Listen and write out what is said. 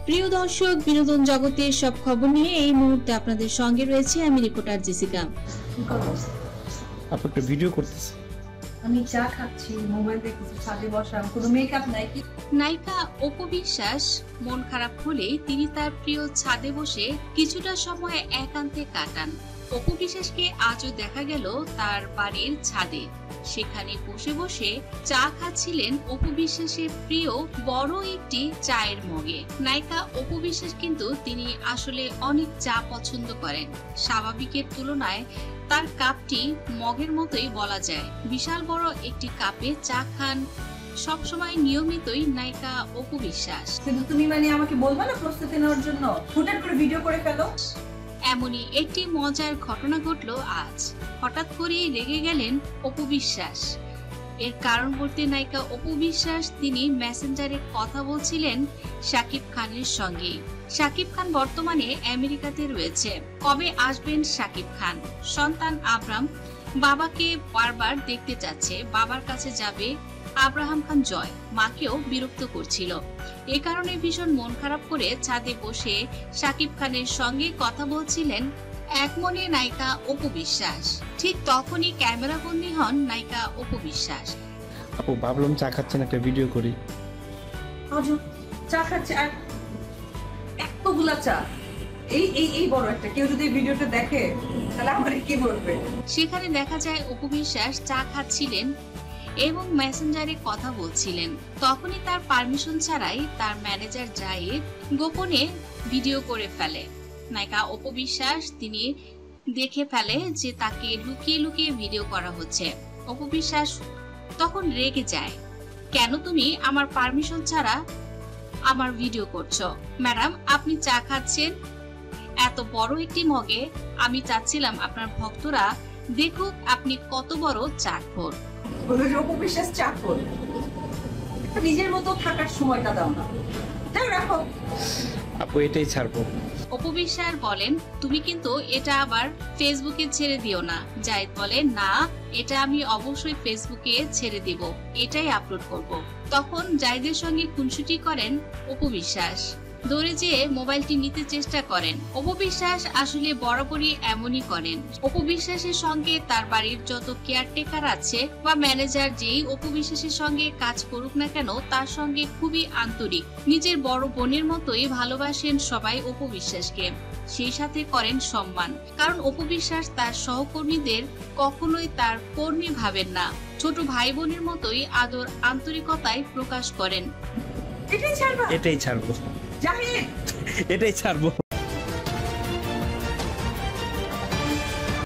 প্রিয় দর্শক, বিনোদন জগতের সব খবর নিয়ে এই মুহূর্তে আপনাদের সঙ্গে রয়েছে আমি রিপোর্টার জেসিকা। আপনি একটা ভিডিও করতেছেন? আমি চা খাচ্ছি, মোবাইল দেখতেছি, ছাদে বসা, কোনো মেকআপ নাই কি? নায়িকা অপু বিশ্বাস মন খারাপ হলে তিনি তার প্রিয় ছাদে বসে কিছুটা সময় একান্তে কাটান। অপু বিশ্বাসকে আজও দেখা গেল তার বাড়ির ছাদে। সেখানে বসে বসে চা খাচ্ছিলেন অপু বিশ্বাসের প্রিয় বড় একটি চায়ের মগে। নায়িকা অপু বিশ্বাস কিন্তু তিনি আসলে অনেক চা পছন্দ করেন। স্বাভাবিকের তুলনায় তার কাপটি মগের মতোই বলা যায়। বিশাল বড় একটি কাপে চা খান সবসময় নিয়মিতই নায়িকা অপু বিশ্বাস। কিন্তু তুমি আমাকে বলবা না প্রস্তুতি নেওয়ার জন্য, হুটহাট করে ভিডিও করে ফেলো। এমনই একটি মজার ঘটনা ঘটলো আজ। হঠাৎ করেই রেগে গেলেন অপু বিশ্বাস। এর কারণ বলতে নায়িকা অপু বিশ্বাস তিনি মেসেঞ্জারে কথা বলছিলেন শাকিব খানের সঙ্গে। শাকিব খান বর্তমানে আমেরিকাতে রয়েছে। কবে আসবেন শাকিব খান? সন্তান আব্রাম বাবাকে বারবার দেখতে চাচ্ছে, বাবার কাছে যাবে। আব্রাহাম খান জয় মাকেও বিরক্ত করছিল। এ কারণে ভীষণ মন খারাপ করে ছাদে বসে শাকিব খানের সঙ্গে কথা বলছিলেন এক মনে নায়িকা অপু বিশ্বাস। ঠিক তখনই ক্যামেরা বন্দী হন নায়িকা অপু বিশ্বাস। আপু ভাবলাম চা খাচ্ছেন, একটা ভিডিও করি। চা খাচ্ছে আর এতগুলা চা, এই বড় একটা, কেউ যদি ভিডিওটা দেখে তাহলে আমারে কি বলবে? সেখানে দেখা যায় অপু বিশ্বাস চা খাচ্ছিলেন এবং মেসেঞ্জারে কথা বলছিলেন। তখনই তার পারমিশন ছাড়াই তার ম্যানেজার জাহিদ গোপনে ভিডিও করে ফেলে। নায়িকা অপু বিশ্বাস তিনি দেখে ফেলে যে তাকে লুকিয়ে লুকিয়ে ভিডিও করা হচ্ছে। অপু বিশ্বাস তখন রেগে যায়, কেন তুমি আমার পারমিশন ছাড়া আমার ভিডিও করছো? ম্যাডাম, আপনি চা খাচ্ছেন এত বড় একটি মগে, আমি চাচ্ছিলাম আপনার ভক্তরা দেখুক আপনি কত বড় চাখর। অপু বিশ্বাস চাকর, নিজের মতো থাকার সময়টা দাও না, তাই রাখো। আপু এটাই ছাড়বো। অপু বিশ্বাস বলেন, তুমি কিন্তু এটা আবার ফেসবুকে ছেড়ে দিও না। জাহিদ বলে, না, এটা আমি অবশ্যই ফেসবুকে ছেড়ে দিব, এটাই আপলোড করব। তখন জাহিদের সঙ্গে খুনসুটি করেন অপু বিশ্বাস, দৌড়ে যেয়ে মোবাইলটি নিতে চেষ্টা করেন। অপু বিশ্বাস আসলে বরাবরই এমনই করেন। অপু বিশ্বাসের সঙ্গে তার বাড়ির যত কেয়ারটেকার আছে বা ম্যানেজার যেই অপু বিশ্বাসের সঙ্গে কাজ করুক না কেন, তার সঙ্গে খুবই আন্তরিক, নিজের বড় বোনের মতোই ভালোবাসেন সবাই অপু বিশ্বাসকে। সেই সাথে করেন সম্মান, কারণ অপু বিশ্বাস তার সহকর্মীদের কখনোই তার কর্মী ভাবেন না, ছোট ভাই বোনের মতোই আদর আন্তরিকতায় প্রকাশ করেন। এটাই ছাড়বো এটাই ছাড়বো জাহিদ, এটাই ছাড়বো।